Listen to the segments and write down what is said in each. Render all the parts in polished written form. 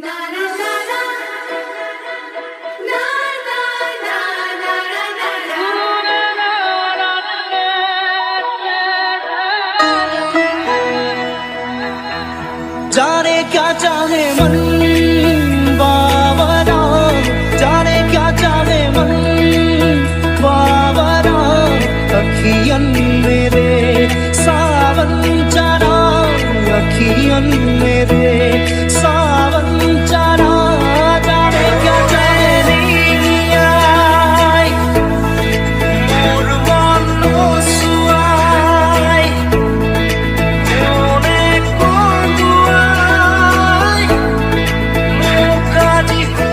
जाने क्या चाहे मन बावरा, जाने क्या चाहे मन बावरा, अखियन मेरे सावन चरा, अखियन मेरे सावन चरा, जाने क्या चाहे नीलिया मोर मन ओसुआई मोने कोंदुआई मोकाजी हो।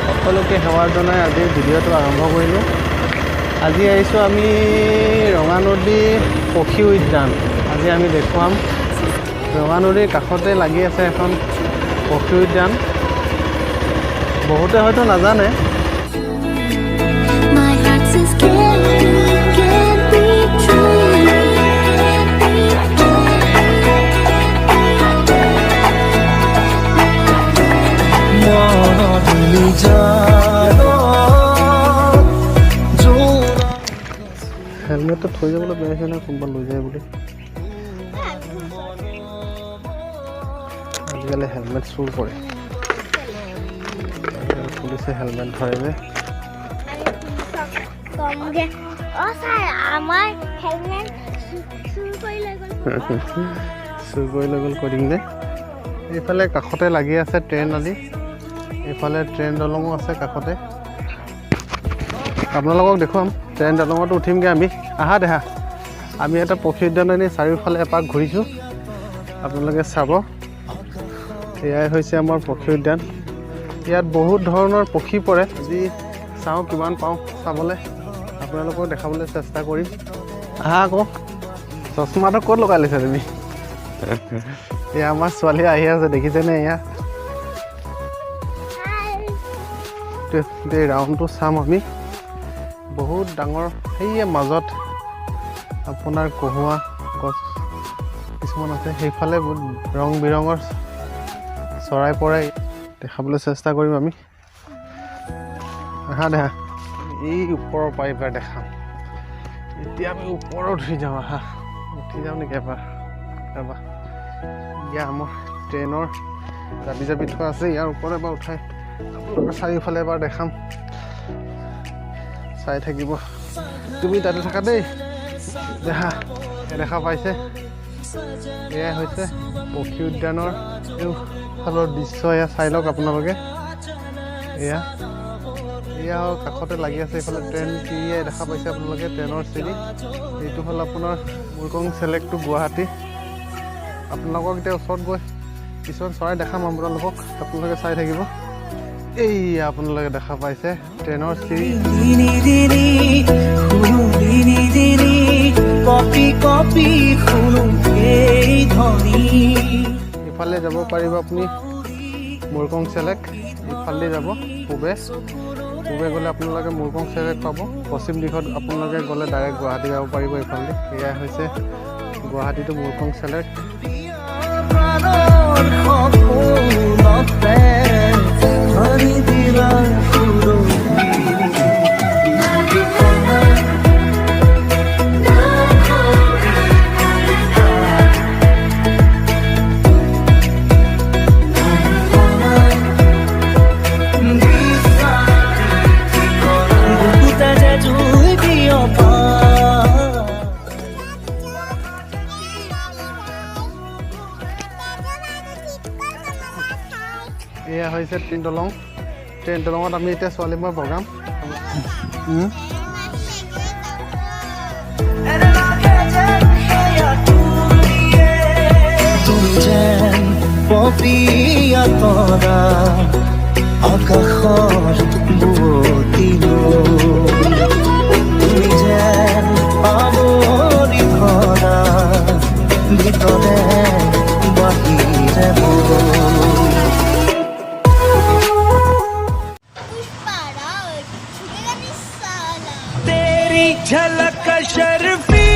সকলোকে সেৱা জনাই আজি ভিডিঅ'টো আৰম্ভ কৰিলোঁ। আজি আহিছোঁ আমি ৰঙানদী পক্ষী উদ্যান। আজি আমি দেখুৱাম ৰঙানদীৰ কাষতে লাগি আছে এখন পক্ষী উদ্যান। বহুতে হয়তো নাজানে। হেলমেটটো থৈ যাবলৈ বেয়া হৈছে নহয়, কোনোবা লৈ যায় বুলি। আজিকালি হেলমেট চুৰ কৰে, পুলিচে হেলমেট ধৰে যে। চুৰ কৰি লৈ গ'ল কৰিম যে। এইফালে কাষতে লাগি আছে ট্ৰেইন আদি, এইফালে ট্ৰেইন দলঙো আছে কাষতে। আপোনালোকক দেখুৱাম, ট্ৰেইন দলঙতো উঠিমগৈ আমি। আহা দেহা, আমি এটা পক্ষী উদ্যান আনি চাৰিওফালে এপাক ঘূৰিছোঁ, আপোনালোকে চাব। এয়াই হৈছে আমাৰ পক্ষী উদ্যান। ইয়াত বহুত ধৰণৰ পক্ষী পৰে। আজি চাওঁ কিমান পাওঁ চাবলৈ, আপোনালোকক দেখাবলৈ চেষ্টা কৰিম। আহা আকৌ, চশমাটো ক'ত লগাই লৈছা তুমি? এয়া আমাৰ ছোৱালী আহি আছে, দেখিছেনে? এয়া ৰাউণ্ডটো চাম আমি। বহুত ডাঙৰ, সেয়ে মাজত আপোনাৰ কহুৱা গছ কিছুমান আছে। সেইফালে বহুত ৰং বিৰঙৰ চৰাই পৰে, দেখাবলৈ চেষ্টা কৰিম আমি। আহা দেহা, এই ওপৰৰ পৰা এইবাৰ দেখাম। এতিয়া আমি ওপৰত উঠি যাওঁ। আহা, উঠি যাওঁ নেকি এবাৰ? এবাৰ ইয়া আমাৰ ট্ৰেইনৰ জাপি জাপি থোৱা আছে, ইয়াৰ ওপৰত এবাৰ উঠাই আপোনালোকে চাৰিওফালে এবাৰ দেখাম। চাই থাকিব, তুমি তাতে থাকা দেই। দেখা পাইছে, এয়াই হৈছে পক্ষী উদ্যানৰ ফালৰ দৃশ্য। এয়া চাই লওক আপোনালোকে। এয়া কাষতে লাগি আছে, এইফালে ট্ৰেইন চিৰিয়ে দেখা পাইছে আপোনালোকে, ট্ৰেইনৰ চিৰি। এইটো হ'ল আপোনাৰ মুৰকং চেলেক্ট টু গুৱাহাটী। আপোনালোকক এতিয়া ওচৰত গৈ কিছুমান চৰাই দেখাম আপোনালোকক, আপোনালোকে চাই থাকিব। এইয়া আপোনালোকে দেখা পাইছে ট্ৰেইনৰ চিৰি। ইফালে যাব পাৰিব আপুনি মুৰকং চেলেক, ইফালে যাব পূবে গ'লে আপোনালোকে মুৰকং চেলেক পাব। পশ্চিম দিশত আপোনালোকে গ'লে ডাইৰেক্ট গুৱাহাটী যাব পাৰিব এইফালে। এয়া হৈছে গুৱাহাটীটো মুৰকং চেলেক। এয়া হৈছে ট্ৰেইন দলং। ট্ৰেইন দলঙত আমি এতিয়া ছোৱালী মই বগাম। আকাশৰ বুৱতিলো তুমি যেন আৱৰি ধৰা, ভিতৰে বাহিৰে तेरी झलक शर्फी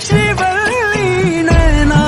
श्रीवल्ली नैना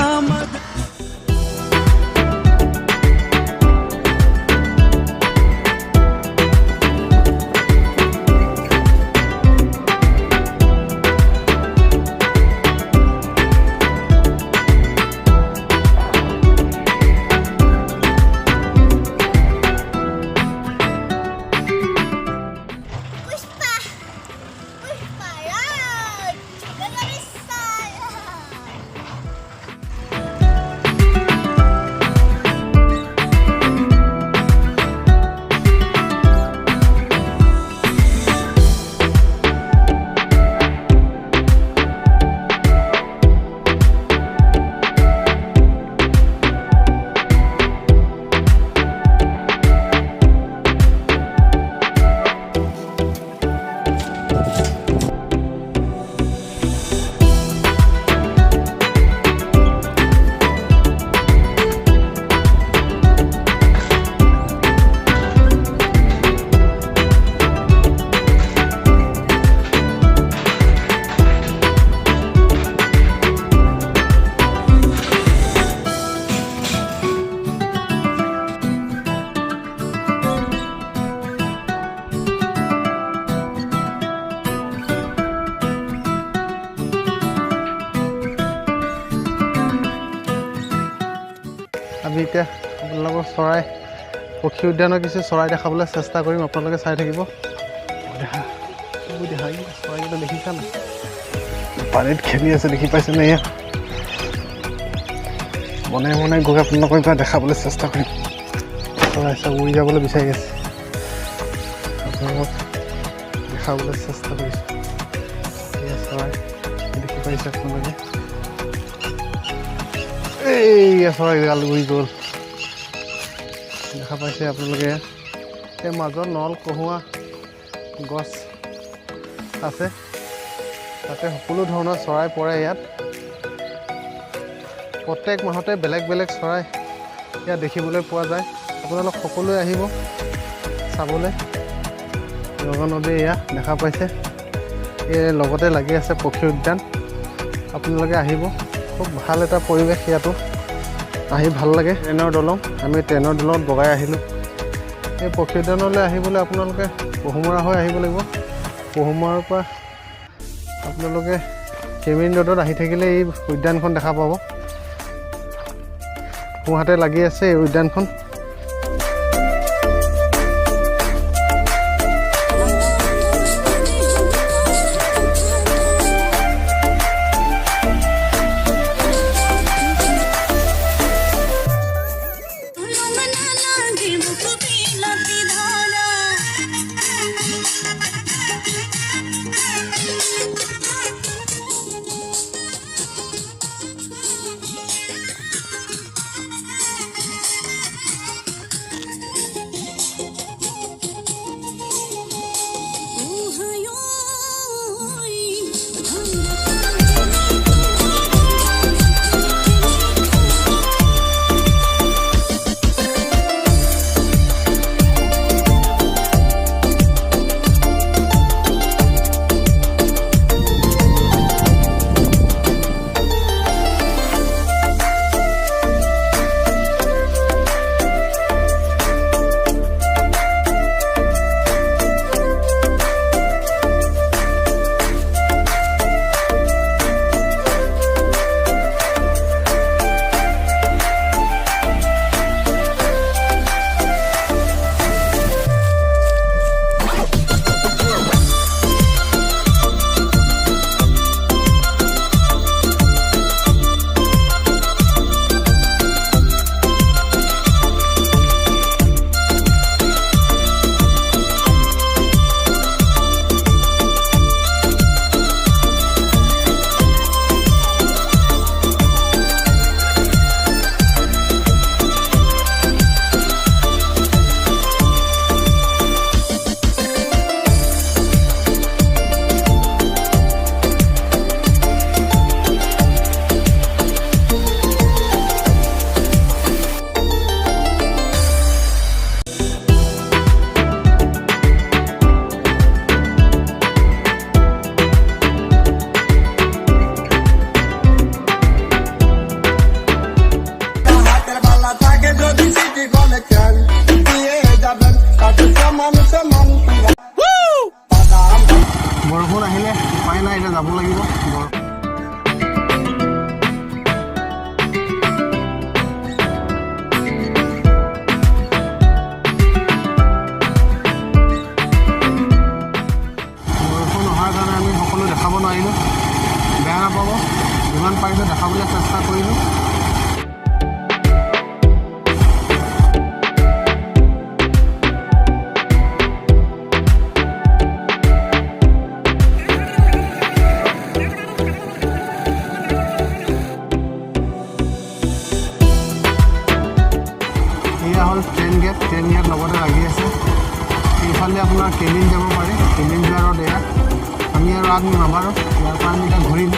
আজি এতিয়া আপোনালোকৰ চৰাই পক্ষী উদ্যানৰ কিছু চৰাই দেখাবলৈ চেষ্টা কৰিম আপোনালোকে চাই থাকিব চৰাইকেইটা দেখিছা নাই পানীত খেলি আছে দেখি পাইছেনে এয়া মনে মনে গৈ আপোনালোকৰ পৰা দেখাবলৈ চেষ্টা কৰিম চৰাই চব উৰি যাবলৈ বিচাৰি আছে আপোনালোকক দেখাবলৈ চেষ্টা কৰিছোঁ এয়া চৰাই দেখি পাইছে আপোনালোকে এইয়া চৰাইগাল উৰি গ'ল দেখা পাইছে আপোনালোকে এই মাজত নল কহুৱা গছ আছে তাতে সকলো ধৰণৰ চৰাই পৰে ইয়াত প্ৰত্যেক মাহতে বেলেগ বেলেগ চৰাই ইয়াত দেখিবলৈ পোৱা যায় আপোনালোক সকলোৱে আহিব চাবলৈ ৰংগনদী এয়া দেখা পাইছে এই লগতে লাগি আছে পক্ষী উদ্যান আপোনালোকে আহিব খুব ভাল এটা পৰিৱেশ ইয়াতো আহি ভাল লাগে ট্ৰেইনৰ দলং আমি ট্ৰেইনৰ দলঙত বগাই আহিলোঁ এই পক্ষী উদ্যানলৈ আহিবলৈ আপোনালোকে পহুমৰা হৈ আহিব লাগিব পহুমৰাৰ পৰা আপোনালোকে কেমিন ৰোডত আহি থাকিলে এই উদ্যানখন দেখা পাব সোঁহাতে লাগি আছে এই উদ্যানখন বৰষুণ আহিলে উপায় নাই এতিয়া যাব লাগিব বৰষুণ অহাৰ কাৰণে আমি সকলো দেখাব নোৱাৰিলোঁ বেয়া নাপাব যিমান পাৰিলোঁ দেখাবলৈ চেষ্টা কৰিলোঁ ট্ৰেইন গেট লগতে লাগি আছে এইফালে আপোনাৰ কেবিন যাব পাৰে কেবিন যোৱাৰত এয়া আমি আৰু আগ নাবাৰো ইয়াৰ পৰা আমি এতিয়া ঘূৰিম